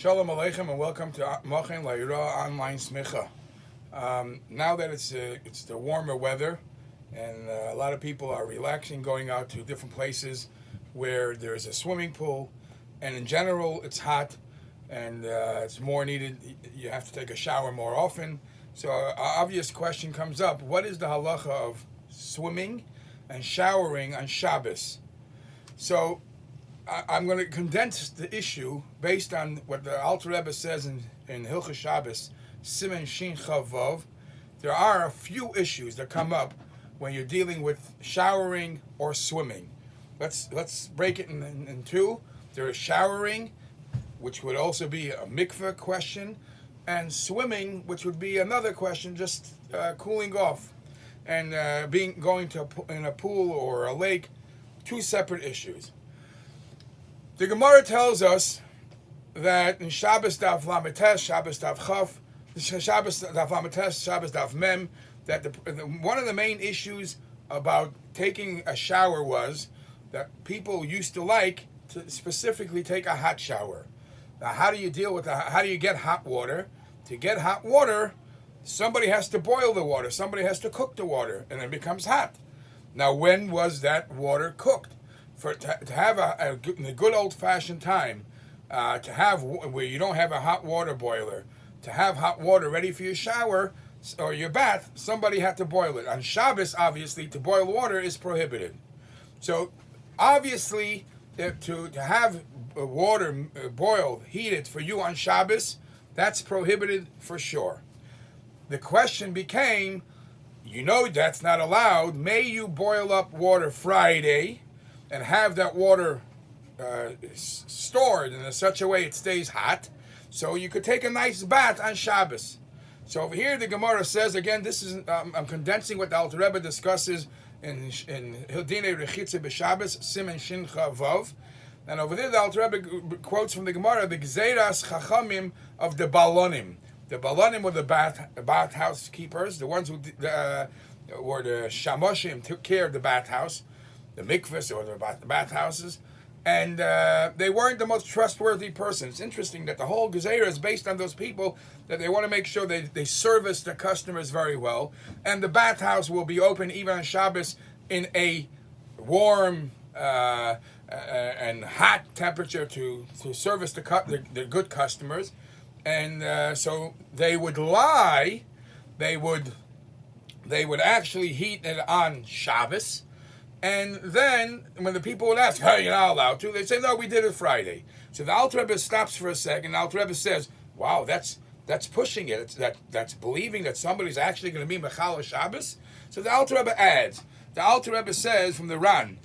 Shalom Aleichem and welcome to Mochen La'ira Online Smicha. Now that it's the warmer weather and a lot of people are relaxing, going out to different places where there's a swimming pool, and in general it's hot and it's more needed. You have to take a shower more often. So an obvious question comes up: what is the halacha of swimming and showering on Shabbos? So I'm going to condense the issue based on what the Alter Rebbe says in Hilchos Shabbos, Siman Shin Chav Vav. There are a few issues that come up when you're dealing with showering or swimming. Let's break it in two. There is showering, which would also be a mikveh question, and swimming, which would be another question, just cooling off and going to in a pool or a lake. Two separate issues. The Gemara tells us that in Shabbos Daf Lametes, Shabbos Daf Chaf, Shabbos Daf Lametes, Shabbos Daf Mem, that one of the main issues about taking a shower was that people used to like to specifically take a hot shower. Now, how do you deal with how do you get hot water? To get hot water, somebody has to boil the water, somebody has to cook the water, and it becomes hot. Now, when was that water cooked? To have in the good old-fashioned time, to have where you don't have a hot water boiler, to have hot water ready for your shower or your bath, somebody had to boil it. On Shabbos, obviously, to boil water is prohibited. So, obviously, to have water boiled, heated for you on Shabbos, that's prohibited for sure. The question became, that's not allowed. May you boil up water Friday and have that water stored in such a way it stays hot, so you could take a nice bath on Shabbos. So over here the Gemara says, again, this is I'm condensing what the Alter Rebbe discusses in Hildinei Rechitze B'Shabbos, Siman Shin Chav Vav, and over there the Alter Rebbe quotes from the Gemara the Gzeiras Chachamim of the Balonim. The Balonim were the bathhouse keepers, the ones who were the Shamoshim, took care of the bathhouse, the mikvahs or the bathhouses, and they weren't the most trustworthy persons. It's interesting that the whole Gezerah is based on those people, that they want to make sure they service the customers very well, and the bathhouse will be open even on Shabbos in a warm and hot temperature to service the good customers, and so they would lie, they would actually heat it on Shabbos. And then, when the people would ask, "Hey, you're not allowed to," they say, "No, we did it Friday." So the Alter Rebbe stops for a second. The Alter Rebbe says, "Wow, that's pushing it. That's believing that somebody's actually going to be Mechal Shabbos." So the Alter Rebbe adds. The Alter Rebbe says from the Ran,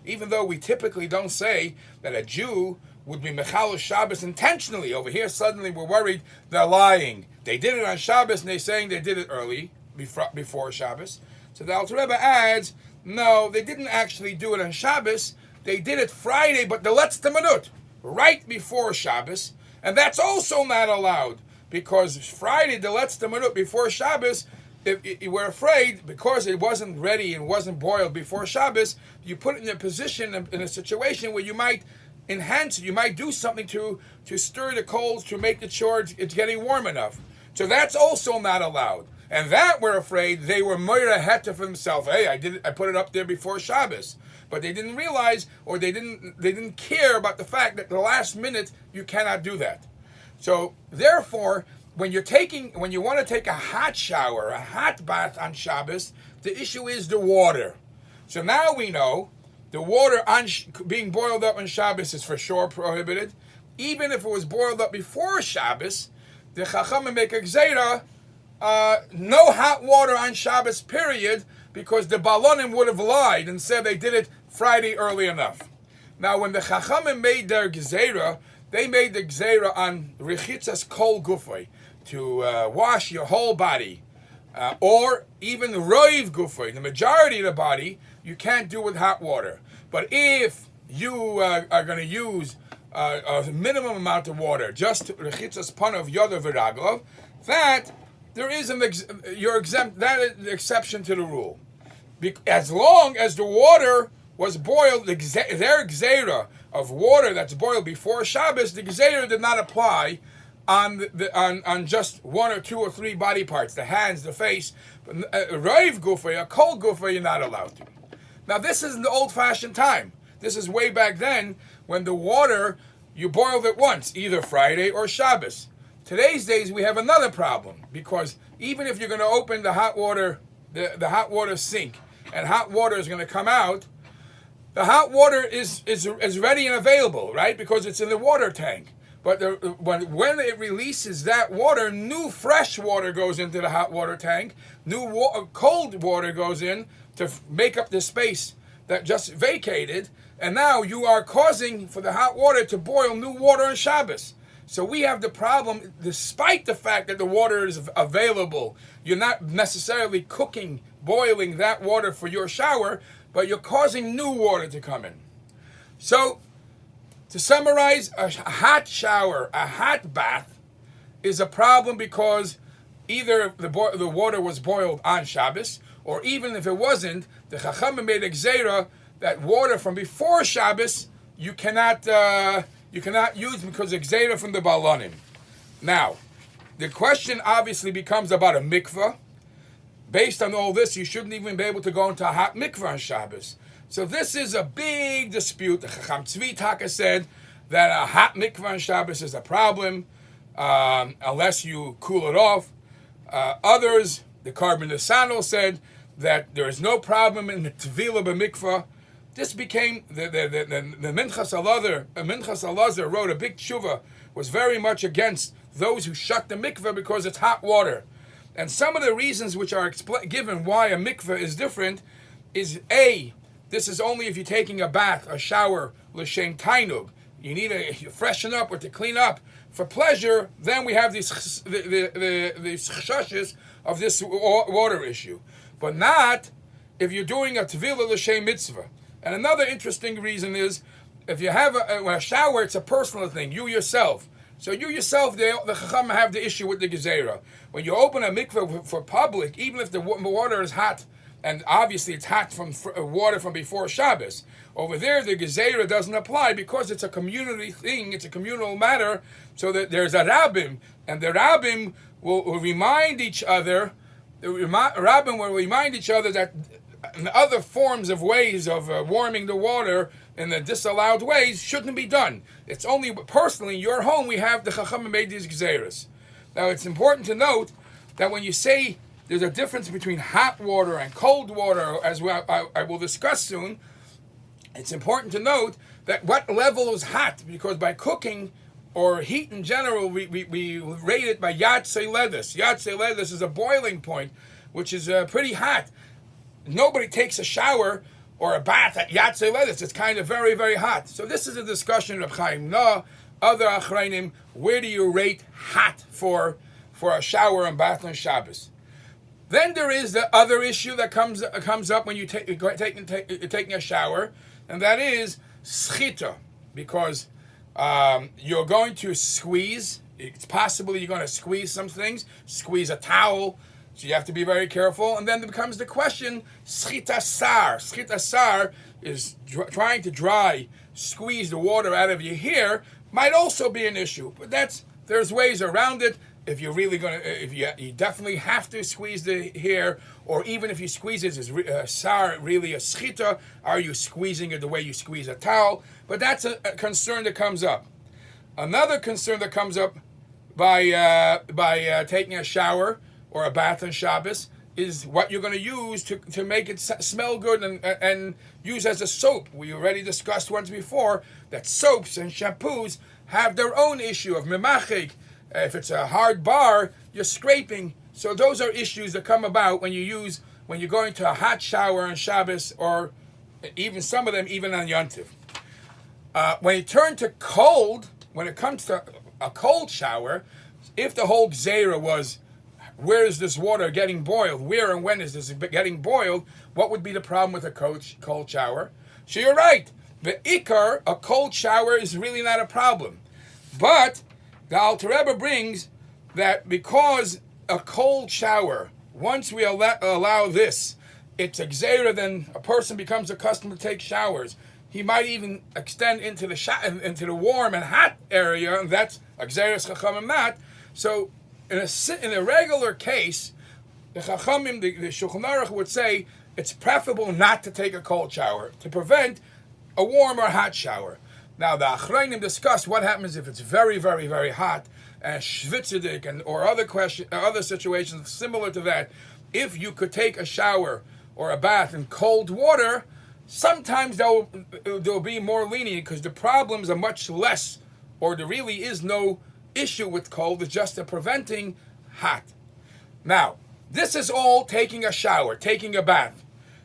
even though we typically don't say that a Jew would be Mechal Shabbos intentionally, over here suddenly we're worried they're lying. They did it on Shabbos and they're saying they did it early, before Shabbos. So the Alter Rebbe adds, no, they didn't actually do it on Shabbos. They did it Friday, but the letzte minut, right before Shabbos, and that's also not allowed, because Friday, the letzte minut before Shabbos, we're afraid, because it wasn't ready and wasn't boiled before Shabbos, you put it in a position, in a situation where you might enhance it, you might do something to stir the coals, to make the sure it's getting warm enough. So that's also not allowed. And that, we're afraid, they were moira heta for themselves. Hey, I put it up there before Shabbos. But they didn't realize, or they didn't care about the fact that the last minute you cannot do that. So therefore, when you want to take a hot shower, a hot bath on Shabbos, the issue is the water. So now we know the water being boiled up on Shabbos is for sure prohibited. Even if it was boiled up before Shabbos, the Chachamim make a gzeira, no hot water on Shabbos, period, because the Balonim would have lied and said they did it Friday early enough. Now, when the Chachamim made their gzeira, they made the gzeira on Rechitzas Kol Gufay, to wash your whole body, or even Roiv Gufay, the majority of the body, you can't do with hot water. But if you are going to use a minimum amount of water, just Rechitzas Panav Yodav V'Raglov, that there is you're exempt. That is the exception to the rule, as long as the water was boiled, their gzeira of water that's boiled before Shabbos, the gzeira did not apply on just one or two or three body parts, the hands, the face. But Raiv gufa, a cold gufa, you're not allowed to. Now this is in the old-fashioned time. This is way back then when the water, you boiled it once, either Friday or Shabbos. Today's days we have another problem, because even if you're going to open the hot water, the hot water sink, and hot water is going to come out, the hot water is ready and available, right? Because it's in the water tank. But when it releases that water, new fresh water goes into the hot water tank. Cold water goes in to make up the space that just vacated. And now you are causing for the hot water to boil new water on Shabbos. So we have the problem, despite the fact that the water is available, you're not necessarily boiling that water for your shower, but you're causing new water to come in. So, to summarize, a hot shower, a hot bath, is a problem because either the water was boiled on Shabbos, or even if it wasn't, the Chachamim made a gzeira that water from before Shabbos you cannot use because it's gzeira from the balonim. Now, the question obviously becomes about a mikveh. Based on all this, you shouldn't even be able to go into a hot mikveh on Shabbos. So this is a big dispute. The Chacham Tzvi Taka said that a hot mikveh on Shabbos is a problem unless you cool it off. Others, the Carbon Nisano, said that there is no problem in the Tvila b'mikveh. This became the Minchas Elazar wrote a big tshuva, was very much against those who shut the mikveh because it's hot water. And some of the reasons which are given why a mikveh is different is A, this is only if you're taking a bath, a shower, l'shem tainug. You need to freshen up or to clean up for pleasure. Then we have these chashashes of this water issue, but not if you're doing a tevilah l'shem mitzvah. And another interesting reason is if you have a shower, it's a personal thing. You yourself. So you yourself, the Chacham have the issue with the gezerah. When you open a mikveh for public, even if the water is hot, and obviously it's hot from water from before Shabbos, over there the gezerah doesn't apply because it's a community thing, it's a communal matter, so that there's a rabbim, and the rabbim will remind each other, that in other forms of ways of warming the water in the disallowed ways shouldn't be done. It's only personally in your home we have the Chachamim made these gzeras. Now it's important to note that when you say there's a difference between hot water and cold water, as I will discuss soon, it's important to note that what level is hot, because by cooking or heat in general, we rate it by yatzei ledes. Yatzei ledes is a boiling point, which is pretty hot. Nobody takes a shower or a bath at yatzei ledes. It's kind of very, very hot. So this is a discussion of Chaim Na, other achrayim. Where do you rate hot for a shower and bath on Shabbos? Then there is the other issue that comes up when you're taking a shower, and that is schita, because you're going to squeeze. It's possible you're going to squeeze some things, squeeze a towel, so you have to be very careful. And then there becomes the question, schita sar. Schita sar is trying to squeeze the water out of your hair, might also be an issue, but there's ways around it. If you're really you definitely have to squeeze the hair, or even if you squeeze it, is sar really a schita? Are you squeezing it the way you squeeze a towel? But that's a concern that comes up. Another concern that comes up by taking a shower or a bath on Shabbos is what you're going to use to make it smell good and use as a soap. We already discussed once before that soaps and shampoos have their own issue of memachik. If it's a hard bar, you're scraping. So those are issues that come about when you're going to a hot shower on Shabbos, or even some of them even on Yontiv. When you turn to cold, when it comes to a cold shower, if the whole gzeira was, where is this water getting boiled? Where and when is this getting boiled? What would be the problem with a cold shower? So you're right. The ikar, a cold shower, is really not a problem. But the Alter Rebbe brings that because a cold shower, once we allow this, it's a gzeira, then a person becomes accustomed to take showers. He might even extend into the warm and hot area, and that's a gzeiras chachamim mat. So in a regular case, the chachamim, the Shulchan Aruch would say it's preferable not to take a cold shower to prevent a warm or hot shower. Now the Achrayim discuss what happens if it's very, very, very hot and schwitzidik or other situations similar to that. If you could take a shower or a bath in cold water, sometimes they'll be more lenient because the problems are much less, or there really is no issue with cold. It's just preventing hot. Now, this is all taking a shower, taking a bath.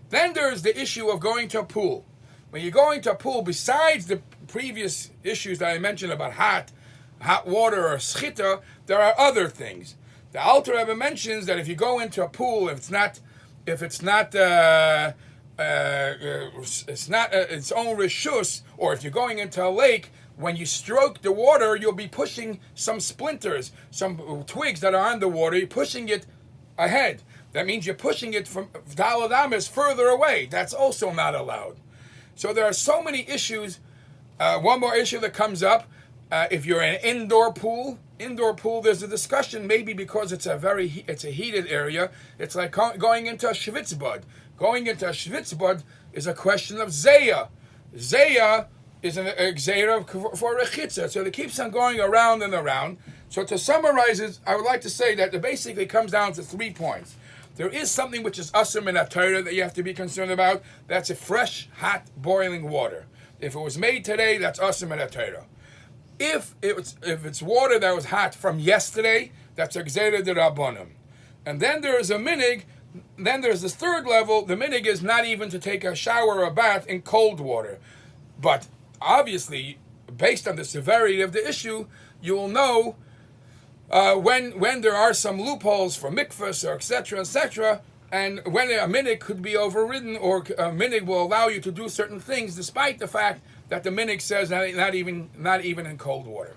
Then there's the issue of going to a pool. When you're going to a pool, besides the previous issues that I mentioned about hot water or schita, there are other things. The Alter Rebbe mentions that if you go into a pool, if it's not its own rishus, or if you're going into a lake, when you stroke the water, you'll be pushing some splinters, some twigs that are on the water. You're pushing it ahead. That means you're pushing it from Daled Ames further away. That's also not allowed. So there are so many issues. One more issue that comes up: if you're in an indoor pool, there's a discussion. Maybe because it's a heated area. It's like going into a schwitzbad. Going into a schwitzbad is a question of zeya. Zeya is a gzeira for rechitza. So it keeps on going around and around. So to summarize it, I would like to say that it basically comes down to 3 points. There is something which is asur min ha-Torah that you have to be concerned about. That's a fresh, hot, boiling water. If it was made today, that's asur min ha-Torah. If it's water that was hot from yesterday, that's a gzeira d'Rabbanan. And then there is a minig. Then there's this third level. The minig is not even to take a shower or a bath in cold water. But obviously, based on the severity of the issue, you will know when there are some loopholes for mikvahs or etc., and when a minig could be overridden, or a minig will allow you to do certain things, despite the fact that the minig says not even in cold water.